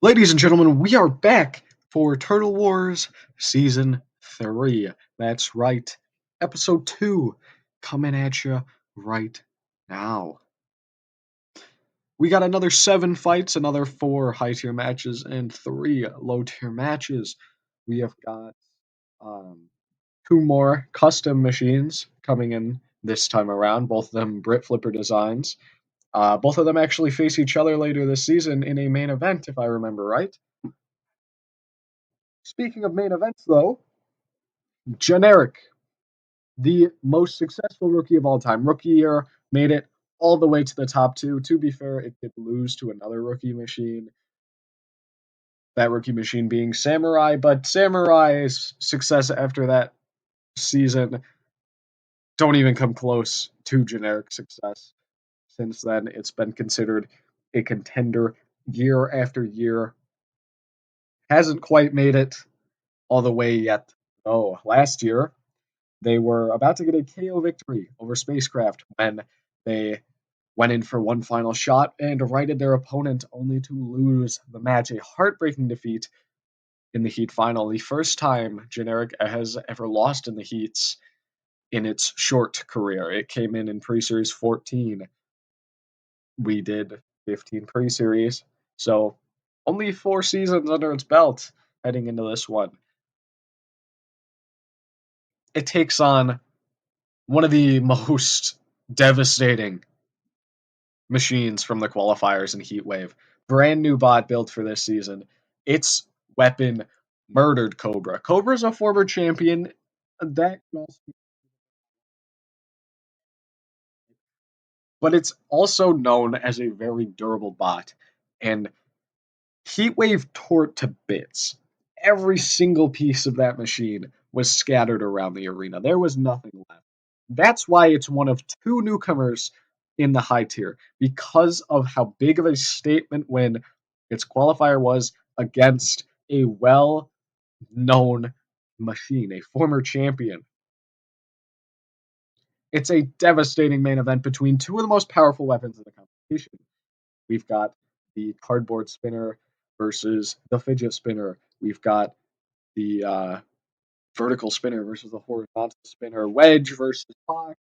Ladies and gentlemen, we are back for Turtle Wars Season 3. That's right, Episode 2 coming at you right now. We got another 7 fights, another 4 high tier matches, and 3 low tier matches. We have got um, 2 more custom machines coming in this time around, both of them Brit Flipper designs. Both of them actually face each other later this season in a main event, if I remember right. Speaking of main events, though, Generic, the most successful rookie of all time. Rookie year, made it all the way to the top 2. To be fair, it did lose to another rookie machine. That rookie machine being Samurai, but Samurai's success after that season don't even come close to Generic success. Since then, it's been considered a contender year after year. Hasn't quite made it all the way yet. Oh, last year, they were about to get a KO victory over Spacecraft when they went in for one final shot and righted their opponent only to lose the match. A heartbreaking defeat in the Heat final. The first time Generic has ever lost in the Heats in its short career. It came in pre-series 14. We did 15 pre-series. So only 4 seasons under its belt heading into this one. It takes on one of the most devastating machines from the qualifiers in Heatwave. Brand new bot built for this season. Its weapon murdered Cobra. Cobra's a former champion. But it's also known as a very durable bot. And Heatwave tore it to bits. Every single piece of that machine was scattered around the arena. There was nothing left. That's why it's one of 2 newcomers in the high tier, because of how big of a statement win its qualifier was against a well known machine, a former champion. It's a devastating main event between 2 of the most powerful weapons in the competition. We've got the cardboard spinner versus the fidget spinner. We've got the vertical spinner versus the horizontal spinner, wedge versus box,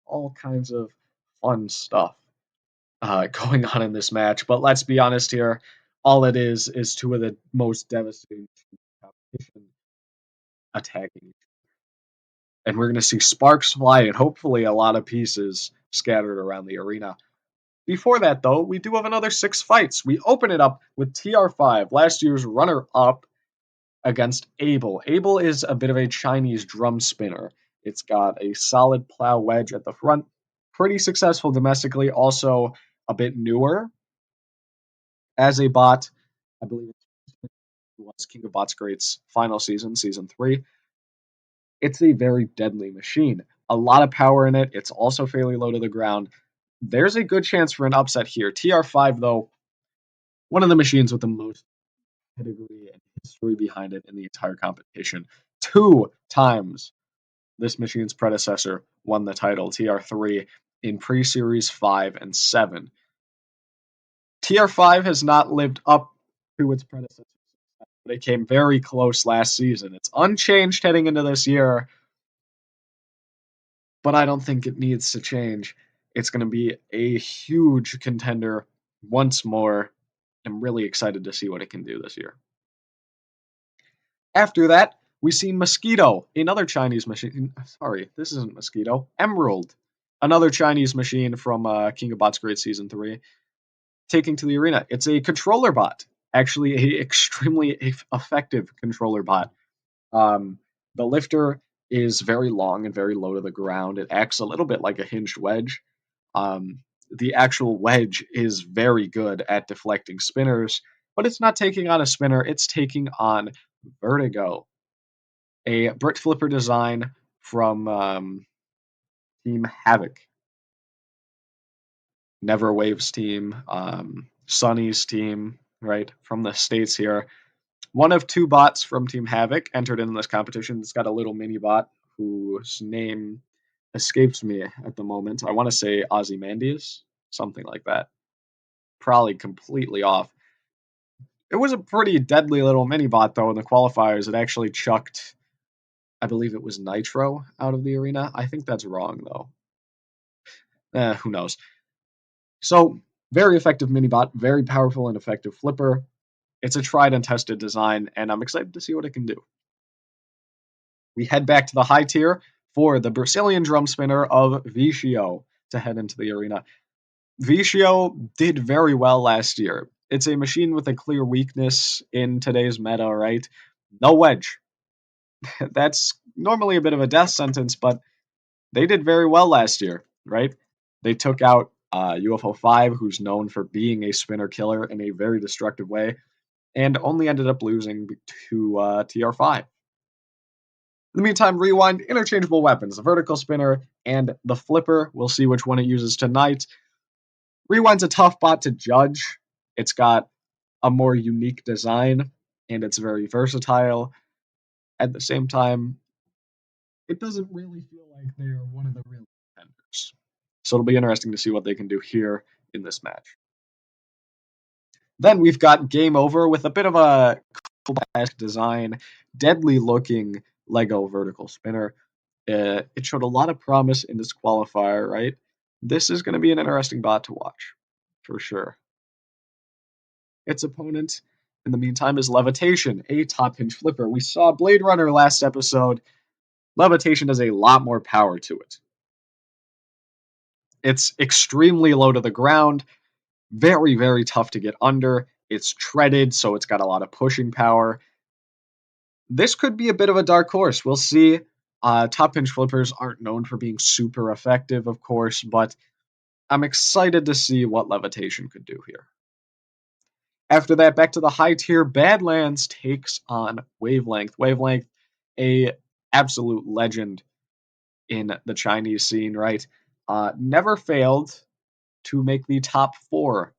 all kinds of fun stuff going on in this match. But let's be honest here, all it is 2 of the most devastating competition attacking. And we're going to see sparks fly and hopefully a lot of pieces scattered around the arena. Before that, though, we do have another 6 fights. We open it up with TR5, last year's runner-up, against Abel. Abel is a bit of a Chinese drum spinner. It's got a solid plow wedge at the front. Pretty successful domestically, also a bit newer. As a bot, I believe it was King of Bots Great's final season, Season 3. It's a very deadly machine. A lot of power in it. It's also fairly low to the ground. There's a good chance for an upset here. TR5, though, one of the machines with the most pedigree and history behind it in the entire competition. 2 times this machine's predecessor won the title, TR3, in pre-series 5 and 7. TR5 has not lived up to its predecessor, but it came very close last season. It's unchanged heading into this year, but I don't think it needs to change. It's going to be a huge contender once more. I'm really excited to see what it can do this year. After that, we see Mosquito, another Chinese machine. Sorry, this isn't Mosquito. Emerald, another Chinese machine from King of Bots Great Season 3, taking to the arena. It's a controller bot, actually a extremely effective controller bot. The lifter is very long and very low to the ground. It acts a little bit like a hinged wedge. The actual wedge is very good at deflecting spinners, but it's not taking on a spinner, it's taking on Vertigo, a Brit Flipper design from Team Havoc. Neverwave's team, Sunny's team, right, from the States here. One of 2 bots from Team Havoc entered in this competition. It's got a little mini bot whose name escapes me at the moment. I want to say Ozymandias, something like that. Probably completely off. It was a pretty deadly little mini bot, though, in the qualifiers. It actually chucked, I believe it was Nitro out of the arena. I think that's wrong, though. Who knows? So, very effective mini bot, very powerful and effective flipper. It's a tried and tested design, and I'm excited to see what it can do. We head back to the high tier for the Brazilian drum spinner of Vicio to head into the arena. Vicio did very well last year. It's a machine with a clear weakness in today's meta, right? No wedge. That's normally a bit of a death sentence, but they did very well last year, right? They took out UFO 5, who's known for being a spinner killer in a very destructive way, and only ended up losing to TR5. In the meantime, Rewind, interchangeable weapons, the vertical spinner and the flipper. We'll see which one it uses tonight. Rewind's a tough bot to judge. It's got a more unique design, and it's very versatile. At the same time, it doesn't really feel like they're one of the real contenders. So it'll be interesting to see what they can do here in this match. Then we've got Game Over with a bit of a classic design, deadly looking Lego vertical spinner. It showed a lot of promise in this qualifier, right? This is going to be an interesting bot to watch, for sure. Its opponent, in the meantime, is Levitation, a top hinge flipper. We saw Blade Runner last episode. Levitation has a lot more power to it. It's extremely low to the ground, very, very tough to get under. It's treaded, so it's got a lot of pushing power. This could be a bit of a dark horse. We'll see. Top hinge flippers aren't known for being super effective, of course, but I'm excited to see what Levitation could do here. After that, back to the high tier, Badlands takes on Wavelength. Wavelength, a absolute legend in the Chinese scene, right? Never failed to make the top 4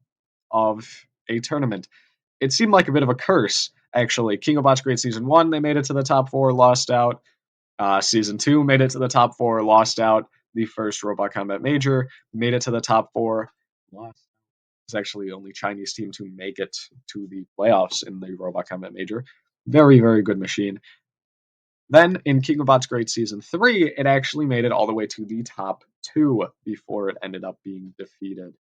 of a tournament. It seemed like a bit of a curse, actually. King of Bots Great Season 1, they made it to the top 4, lost out. Season 2 made it to the top 4, lost out. The first Robot Combat Major made it to the top 4, lost. It's actually the only Chinese team to make it to the playoffs in the Robot Combat Major. Very, very good machine. Then in King of Bots Great Season 3, it actually made it all the way to the top 2 before it ended up being defeated.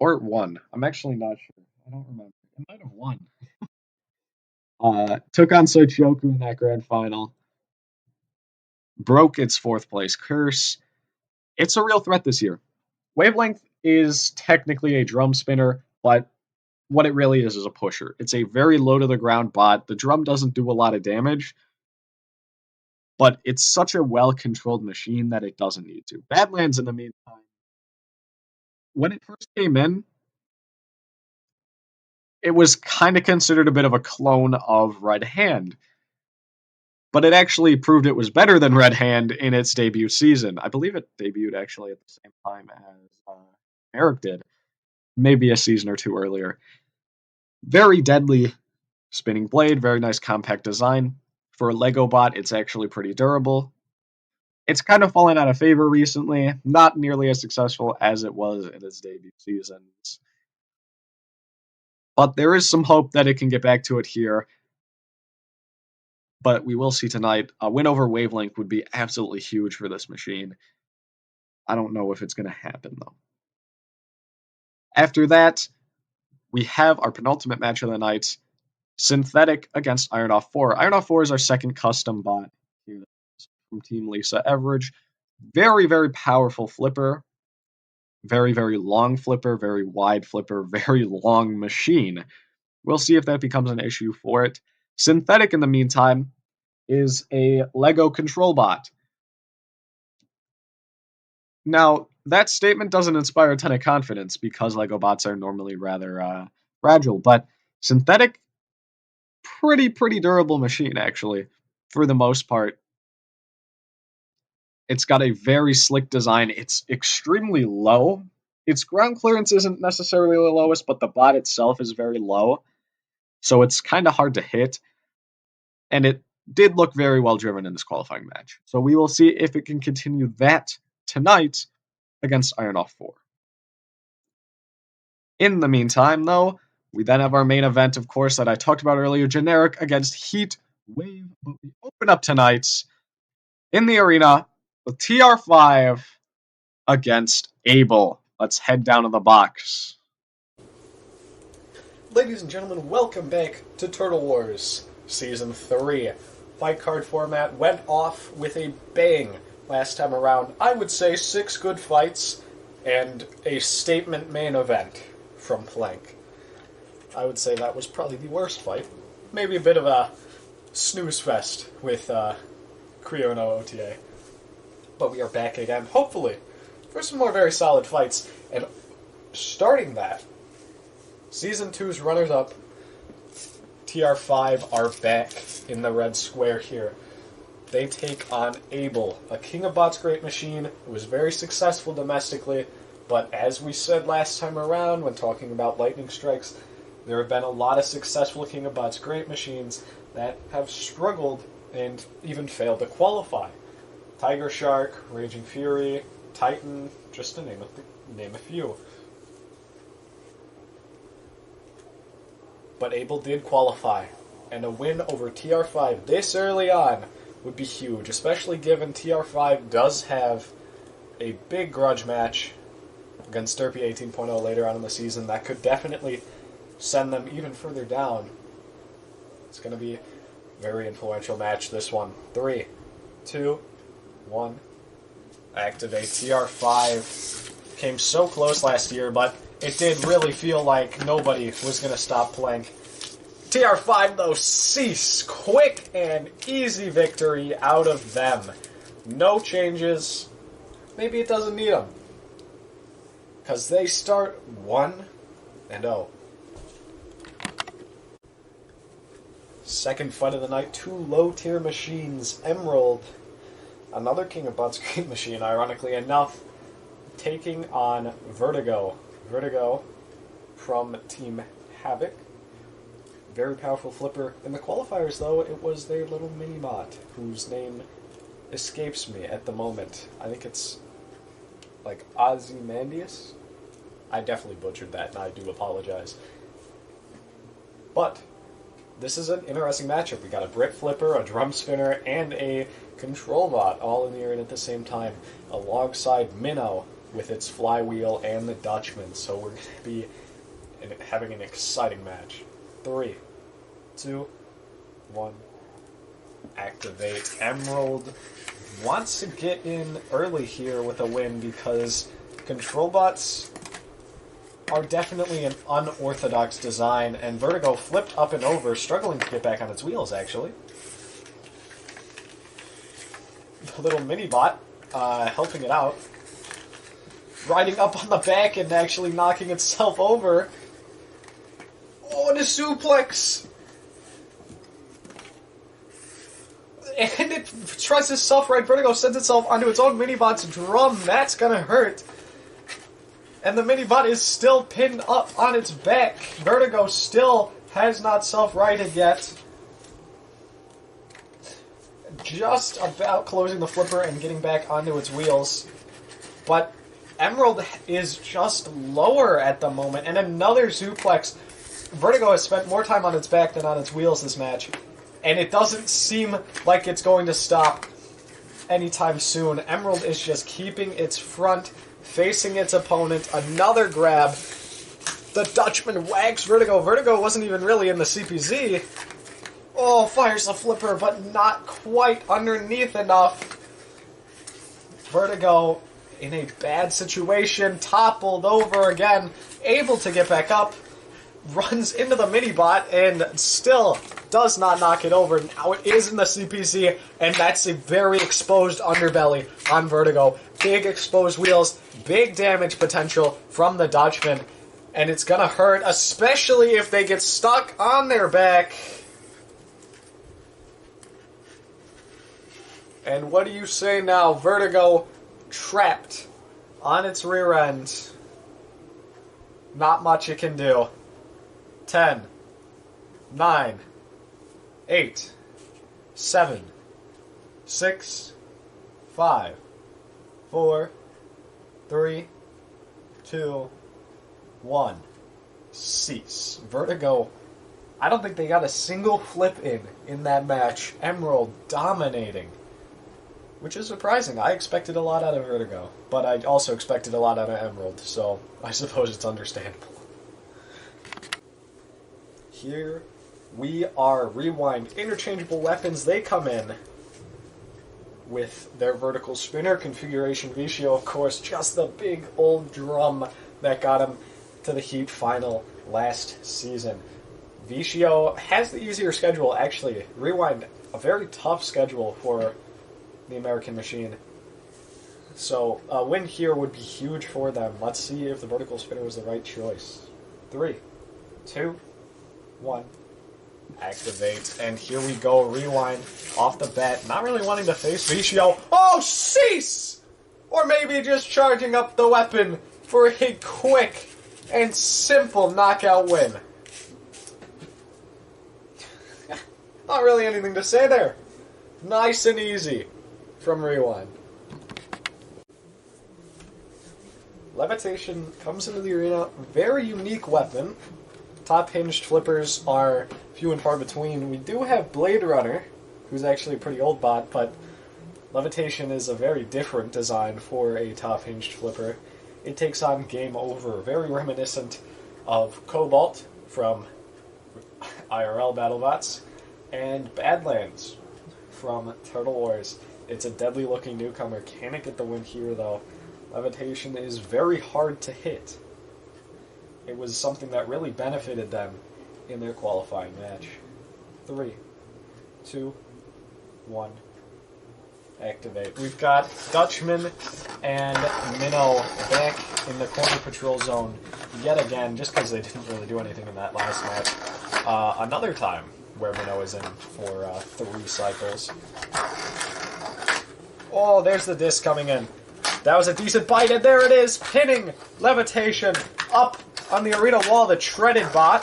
Or it won. I'm actually not sure. I don't remember. It might have won. Took on Sochoku in that grand final. Broke its 4th place curse. It's a real threat this year. Wavelength is technically a drum spinner, but what it really is a pusher. It's a very low to the ground bot. The drum doesn't do a lot of damage, but it's such a well-controlled machine that it doesn't need to. Badlands, in the meantime, when it first came in, it was kind of considered a bit of a clone of Red Hand, but it actually proved it was better than Red Hand in its debut season. I believe it debuted actually at the same time as Eric did, maybe a season or 2 earlier. Very deadly spinning blade, very nice compact design. For a Lego bot, it's actually pretty durable. It's kind of fallen out of favor recently, not nearly as successful as it was in its debut seasons. But there is some hope that it can get back to it here. But we will see tonight. A win over Wavelength would be absolutely huge for this machine. I don't know if it's going to happen, though. After that, we have our penultimate match of the night, Synthetic against Iron Off 4. Iron Off 4 is our second custom bot here from Team Lisa Everidge. Very, very powerful flipper. Very, very long flipper, very wide flipper, very long machine. We'll see if that becomes an issue for it. Synthetic, in the meantime, is a Lego control bot. Now, that statement doesn't inspire a ton of confidence because Lego bots are normally rather fragile, but Synthetic, pretty durable machine, actually, for the most part. It's got a very slick design. It's extremely low. Its ground clearance isn't necessarily the lowest, but the bot itself is very low, so it's kind of hard to hit. And it did look very well driven in this qualifying match. So we will see if it can continue that tonight against Iron Off 4. In the meantime, though, we then have our main event, of course, that I talked about earlier, Generic against Heatwave. But we open up tonight in the arena with TR5 against Abel. Let's head down to the box. Ladies and gentlemen, welcome back to Turtle Wars Season 3. Fight card format went off with a bang last time around. I would say 6 good fights and a statement main event from Plank. I would say that was probably the worst fight. Maybe a bit of a snooze fest with Creo no OTA. But we are back again, hopefully, for some more very solid fights. And starting that, Season 2's runners-up, TR5, are back in the red square here. They take on Abel, a King of Bots Great Machine who was very successful domestically, but as we said last time around when talking about Lightning Strikes, there have been a lot of successful King of Bots Great Machines that have struggled and even failed to qualify. Tiger Shark, Raging Fury, Titan, just to name a few. But Abel did qualify, and a win over TR5 this early on would be huge, especially given TR5 does have a big grudge match against Derpy 18.0 later on in the season that could definitely send them even further down. It's going to be a very influential match, this one. 3, 2, 1. Activate. TR5 came so close last year, but it did really feel like nobody was going to stop Plank. TR5, though, cease. Quick and easy victory out of them. No changes. Maybe it doesn't need them. Because they start 1-0. Second fight of the night, 2 low-tier machines. Emerald, another King of Bots Great Machine, ironically enough, taking on Vertigo. Vertigo from Team Havoc. Very powerful flipper. In the qualifiers, though, it was their little mini-bot, whose name escapes me at the moment. I think it's like Ozymandias? I definitely butchered that, and I do apologize. But this is an interesting matchup. We got a Brit Flipper, a Drum Spinner, and a Control Bot all in the arena at the same time, alongside Minnow with its flywheel and the Dutchman. So we're going to be having an exciting match. 3, 2, 1. Activate. Emerald wants to get in early here with a win because Control Bots are definitely an unorthodox design, and Vertigo flipped up and over, struggling to get back on its wheels, actually. The little mini-bot helping it out. Riding up on the back and actually knocking itself over. Oh, and a suplex! And it tries to self-ride. Vertigo sends itself onto its own mini-bot's drum. That's gonna hurt. And the mini-bot is still pinned up on its back. Vertigo still has not self-righted yet. Just about closing the flipper and getting back onto its wheels. But Emerald is just lower at the moment. And another suplex. Vertigo has spent more time on its back than on its wheels this match. And it doesn't seem like it's going to stop anytime soon. Emerald is just keeping its front, facing its opponent. Another grab. The Dutchman wags Vertigo. Vertigo wasn't even really in the CPZ. Oh, fires the flipper, but not quite underneath enough. Vertigo in a bad situation, toppled over again, able to get back up, runs into the mini-bot, and still does not knock it over. Now it is in the CPC, and that's a very exposed underbelly on Vertigo. Big exposed wheels, big damage potential from the Dutchman, and it's gonna hurt, especially if they get stuck on their back. And what do you say now? Vertigo trapped on its rear end. Not much it can do. 10, 9, 8, 7, 6, 5, 4, 3, 2, 1. cease. Vertigo, I don't think they got a single flip in that match. Emerald dominating, which is surprising. I expected a lot out of Vertigo, but I also expected a lot out of Emerald, so I suppose it's understandable. Here we are. Rewind. Interchangeable weapons, they come in with their vertical spinner configuration. Vicio, of course, just the big old drum that got him to the Heat final last season. Vicio has the easier schedule, actually. Rewind, a very tough schedule for the American Machine. So a win here would be huge for them. Let's see if the vertical spinner was the right choice. 3, 2, 1. Activate, and here we go. Rewind off the bat. Not really wanting to face Vicio. Oh, cease! Or maybe just charging up the weapon for a quick and simple knockout win. Not really anything to say there. Nice and easy from Rewind. Levitation comes into the arena. Very unique weapon. Top hinged flippers are few and far between. We do have Blade Runner, who's actually a pretty old bot, but Levitation is a very different design for a top hinged flipper. It takes on Game Over, very reminiscent of Cobalt from IRL BattleBots, and Badlands from Turtle Wars. It's a deadly looking newcomer. Can it get the win here though? Levitation is very hard to hit. It was something that really benefited them in their qualifying match. 3, 2, 1. Activate. We've got Dutchman and Minnow back in the corner patrol zone yet again, just because they didn't really do anything in that last match. Another time where Minnow is in for 3 cycles. Oh, there's the disc coming in. That was a decent bite, and there it is, pinning Levitation up on the arena wall, the treaded bot.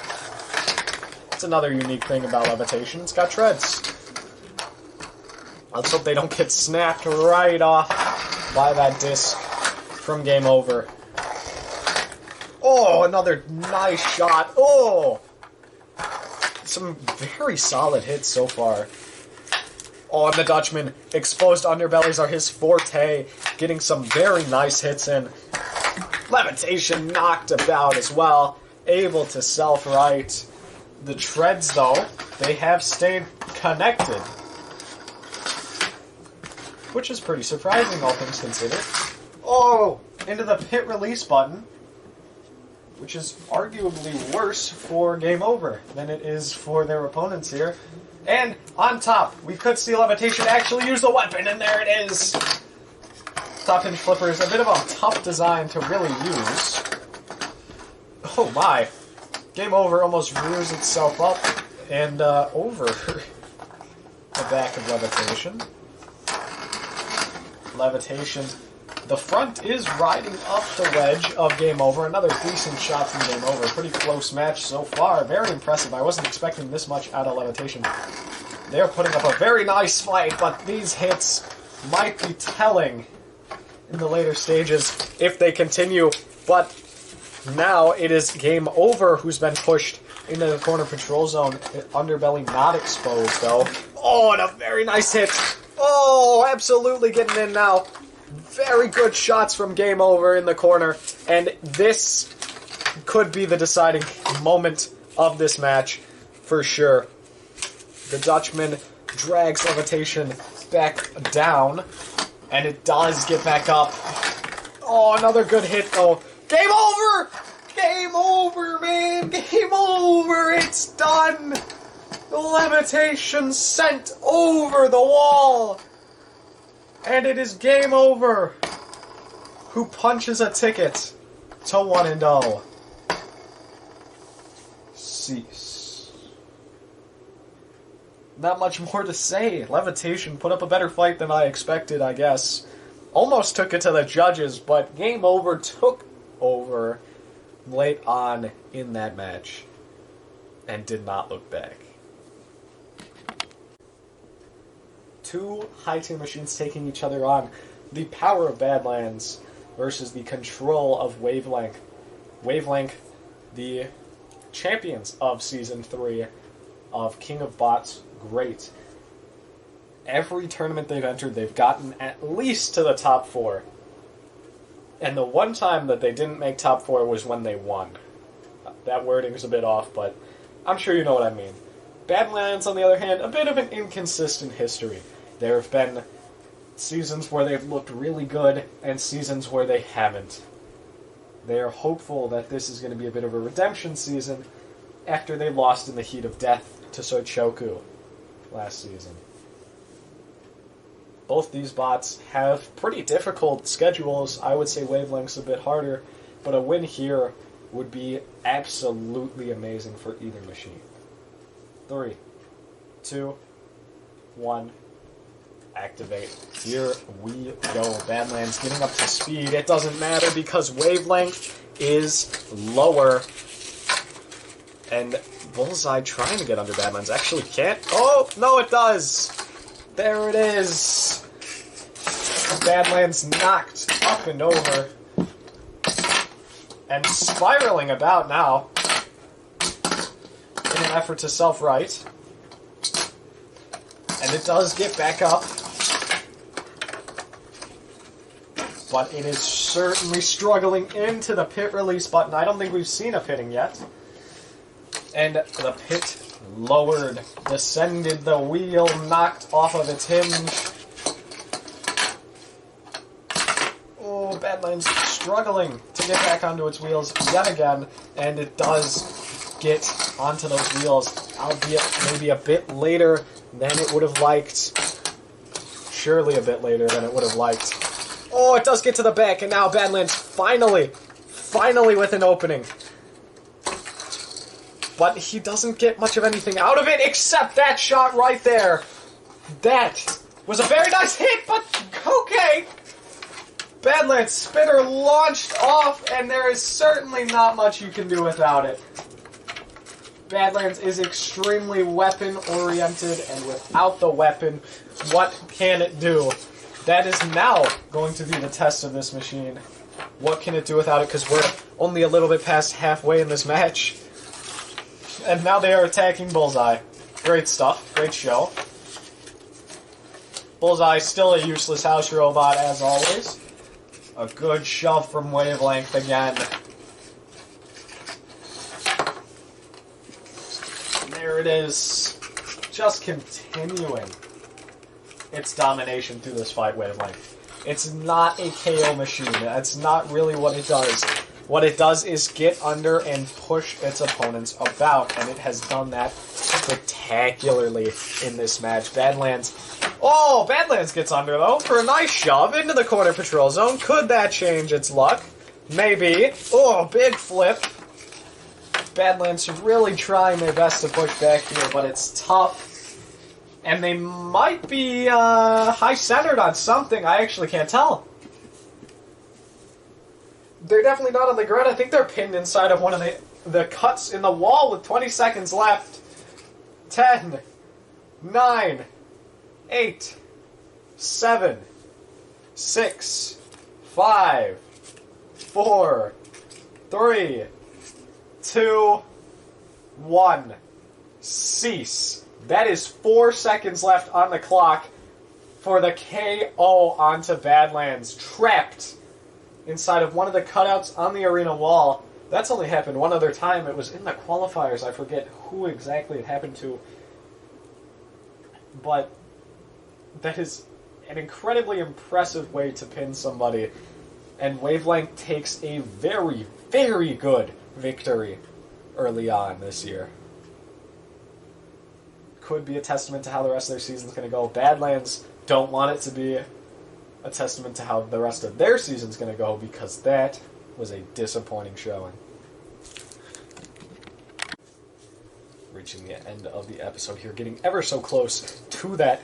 That's another unique thing about Levitation. It's got treads. Let's hope they don't get snapped right off by that disc from Game Over. Oh, another nice shot. Oh! Some very solid hits so far. Oh, and the Dutchman. Exposed underbellies are his forte. Getting some very nice hits in. Levitation knocked about as well. Able to self-right. The treads, though, they have stayed connected. Which is pretty surprising, all things considered. Oh! Into the pit release button. Which is arguably worse for Game Over than it is for their opponents here. And on top, we could see Levitation actually use the weapon, and there it is! Top hinge flipper is a bit of a tough design to really use. Oh my. Game Over almost rears itself up and over the back of Levitation. Levitation. The front is riding up the wedge of Game Over. Another decent shot from Game Over. Pretty close match so far. Very impressive. I wasn't expecting this much out of Levitation. They're putting up a very nice fight, but these hits might be telling in the later stages if they continue. But now it is Game Over who's been pushed into the corner patrol zone. Underbelly not exposed, though. Oh, and a very nice hit. Oh, absolutely getting in now. Very good shots from Game Over in the corner, and this could be the deciding moment of this match, for sure. The Dutchman drags Levitation back down, and it does get back up. Oh, another good hit, though. Game Over! Game Over, man! Game Over! It's done! The Levitation sent over the wall! And it is Game Over who punches a ticket to 1-0. Cease. Not much more to say. Levitation put up a better fight than I expected, I guess. Almost took it to the judges, but Game Over took over late on in that match and did not look back. Two high-tier machines taking each other on. The power of Badlands versus the control of Wavelength. Wavelength, the champions of Season 3 of King of Bots, great. Every tournament they've entered, they've gotten at least to the top 4. And the one time that they didn't make top 4 was when they won. That wording is a bit off, but I'm sure you know what I mean. Badlands, on the other hand, a bit of an inconsistent history. There have been seasons where they've looked really good, and seasons where they haven't. They are hopeful that this is going to be a bit of a redemption season after they lost in the heat of death to Sochoku last season. Both these bots have pretty difficult schedules. I would say Wavelength's a bit harder, but a win here would be absolutely amazing for either machine. 3, 2, 1, activate. Here we go. Badlands getting up to speed. It doesn't matter because Wavelength is lower. And Bullseye trying to get under Badlands actually can't. Oh, no it does! There it is! Badlands knocked up and over. And spiraling about now. In an effort to self-right. And it does get back up. But it is certainly struggling into the pit release button. I don't think we've seen a pitting yet. And the pit lowered, descended the wheel, knocked off of its hinge. Oh, Badlands struggling to get back onto its wheels yet again, and it does get onto those wheels, albeit maybe a bit later than it would have liked. Surely a bit later than it would have liked. Oh, it does get to the back, and now Badlands finally with an opening. But he doesn't get much of anything out of it except that shot right there. That was a very nice hit, but okay. Badlands spinner launched off, and there is certainly not much you can do without it. Badlands is extremely weapon-oriented, and without the weapon, what can it do? That is now going to be the test of this machine. What can it do without it? Because we're only a little bit past halfway in this match. And now they are attacking Bullseye. Great stuff. Great show. Bullseye still a useless house robot as always. A good shove from Wavelength again. There it is. Just continuing its domination through this fight, Wavelength. It's not a KO machine. That's not really what it does. What it does is get under and push its opponents about, and it has done that spectacularly in this match. Badlands. Oh, Badlands gets under, though, for a nice shove into the corner patrol zone. Could that change its luck? Maybe. Oh, big flip. Badlands really trying their best to push back here, but it's tough. And they might be high-centered on something. I actually can't tell. They're definitely not on the ground. I think they're pinned inside of one of the cuts in the wall with 20 seconds left. 10, 9, 8, 7, 6, 5, 4, 3, 2, 1. Cease. That is 4 seconds left on the clock for the KO onto Badlands. Trapped inside of one of the cutouts on the arena wall. That's only happened one other time. It was in the qualifiers. I forget who exactly it happened to. But that is an incredibly impressive way to pin somebody. And Wavelength takes a very, very good victory early on this year. Could be a testament to how the rest of their season's going to go. Badlands don't want it to be a testament to how the rest of their season's going to go, because that was a disappointing showing. Reaching the end of the episode here, getting ever so close to that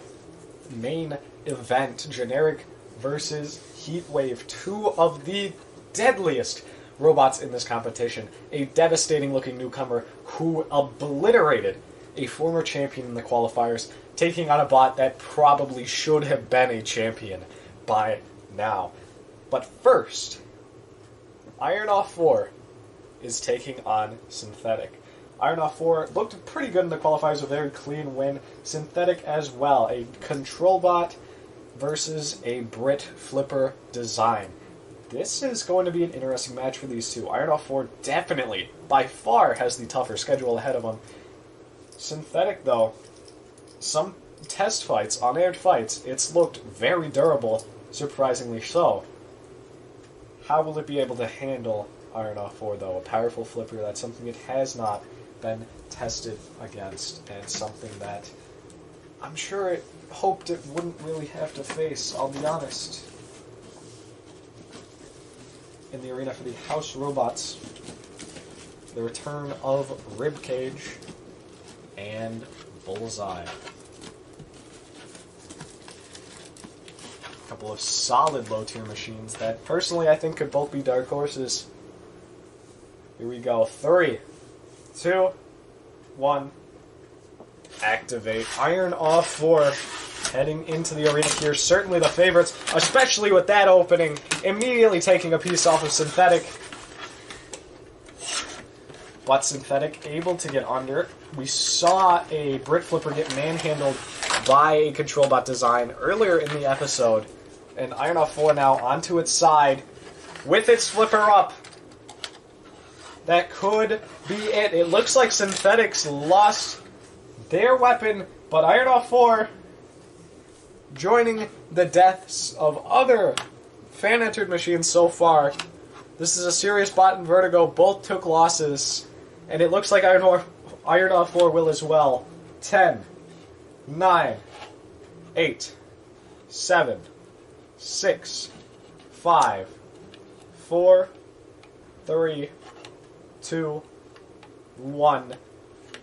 main event. Generic versus Heatwave, two of the deadliest robots in this competition. A devastating looking newcomer who obliterated a former champion in the qualifiers, taking on a bot that probably should have been a champion by now. But first, Iron Off 4 is taking on Synthetic. Iron Off 4 looked pretty good in the qualifiers, a very clean win. Synthetic as well, a control bot versus a Brit Flipper design. This is going to be an interesting match for these two. Iron Off 4 definitely, by far, has the tougher schedule ahead of them. Synthetic, though, some test fights, on-aired fights, it's looked very durable, surprisingly so. How will it be able to handle Iron Off 4, though? A powerful flipper, that's something it has not been tested against, and something that I'm sure it hoped it wouldn't really have to face, I'll be honest. In the arena for the House Robots, the return of Ribcage and Bullseye. A couple of solid low-tier machines that, personally, I think could both be dark horses. Here we go. 3, 2, 1. Activate. Iron Off 4 heading into the arena here. Certainly the favorites, especially with that opening, immediately taking a piece off of Synthetic. But Synthetic able to get under. We saw a Brit Flipper get manhandled by a control bot design earlier in the episode. And Iron Off 4 now onto its side with its flipper up. That could be it. It looks like Synthetics lost their weapon, but Iron Off 4 joining the deaths of other fan-entered machines so far. This is a serious bot and Vertigo. Both took losses, and it looks like Iron Off 4 will as well. 10, 9, 8, 7, 6, 5, 4, 3, 2, 1,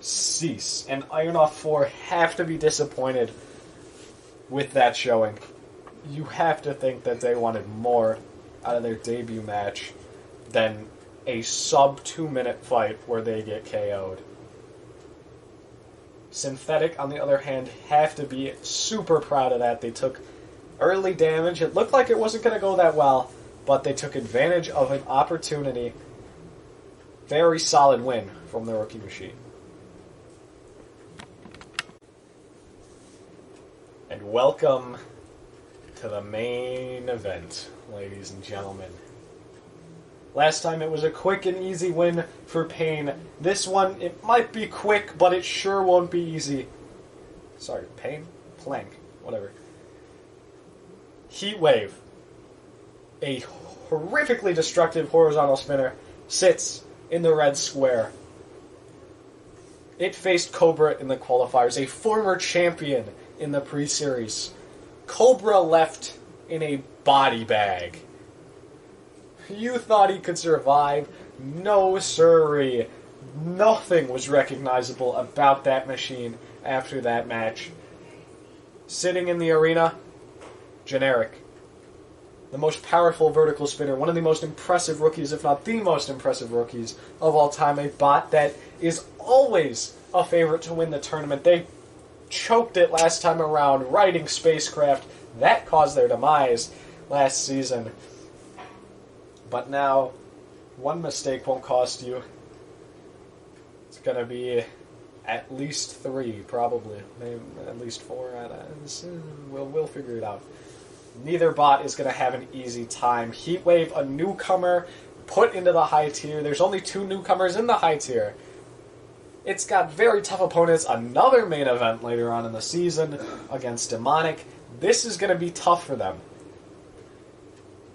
cease. And Iron Off 4 have to be disappointed with that showing. You have to think that they wanted more out of their debut match than a sub 2-minute fight where they get KO'd. Synthetic, on the other hand, have to be super proud of that. They took early damage. It looked like it wasn't going to go that well, but they took advantage of an opportunity. Very solid win from the rookie machine. And welcome to the main event, ladies and gentlemen. Last time it was a quick and easy win for Pain. This one, it might be quick, but it sure won't be easy. Sorry, Pain? Plank. Whatever. Heatwave, a horrifically destructive horizontal spinner, sits in the red square. It faced Cobra in the qualifiers, a former champion in the pre-series. Cobra left in a body bag. You thought he could survive? No, sirree. Nothing was recognizable about that machine after that match. Sitting in the arena, generic. The most powerful vertical spinner, one of the most impressive rookies, if not the most impressive rookies of all time. A bot that is always a favorite to win the tournament. They choked it last time around, riding Spacecraft. That caused their demise last season. But now, one mistake won't cost you. It's going to be at least 3, probably. Maybe at least 4. We'll figure it out. Neither bot is going to have an easy time. Heatwave, a newcomer, put into the high tier. There's only 2 newcomers in the high tier. It's got very tough opponents. Another main event later on in the season against Demonic. This is going to be tough for them.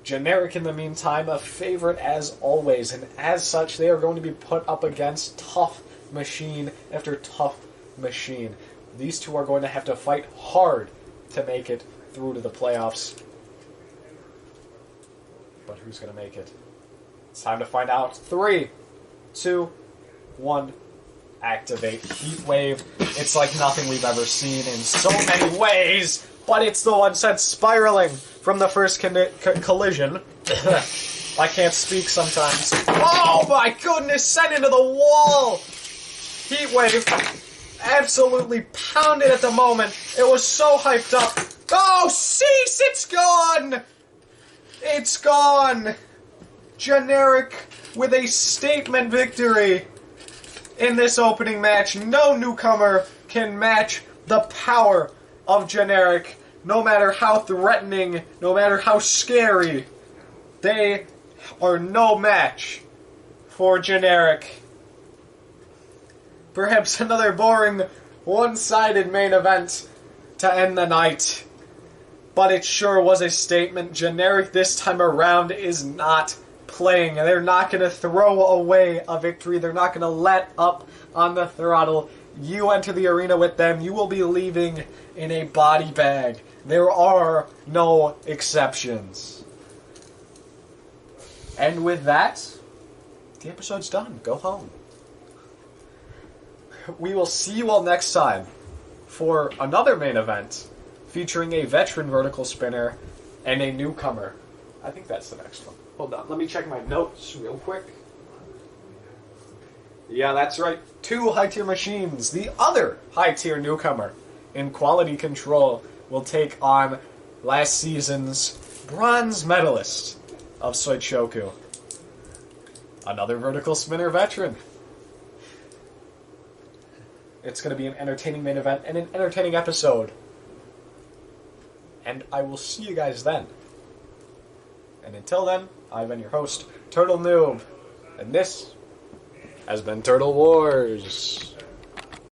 Generic, in the meantime, a favorite as always, and as such, they are going to be put up against tough machine after tough machine. These two are going to have to fight hard to make it through to the playoffs. But who's going to make it? It's time to find out. 3, 2, 1, activate. Heatwave. It's like nothing we've ever seen in so many ways, but it's the one sent spiraling from the first collision. I can't speak sometimes. Oh my goodness, sent into the wall! Heatwave absolutely pounded at the moment. It was so hyped up. Oh, cease! It's gone! It's gone! Generic with a statement victory. In this opening match, no newcomer can match the power of Generic, no matter how threatening, no matter how scary. They are no match for Generic. Perhaps another boring, one-sided main event to end the night. But it sure was a statement. Generic this time around is not playing. They're not going to throw away a victory. They're not going to let up on the throttle. You enter the arena with them, you will be leaving in a body bag. There are no exceptions. And with that, the episode's done. Go home. We will see you all next time for another main event featuring a veteran vertical spinner and a newcomer. I think that's the next one. Hold on, let me check my notes real quick. Yeah, that's right. 2 high-tier machines. The other high-tier newcomer in Quality Control will take on last season's bronze medalist of Soichoku. Another vertical spinner veteran. It's going to be an entertaining main event and an entertaining episode. And I will see you guys then. And until then, I've been your host, Turtle Noob. And this has been Turtle Wars.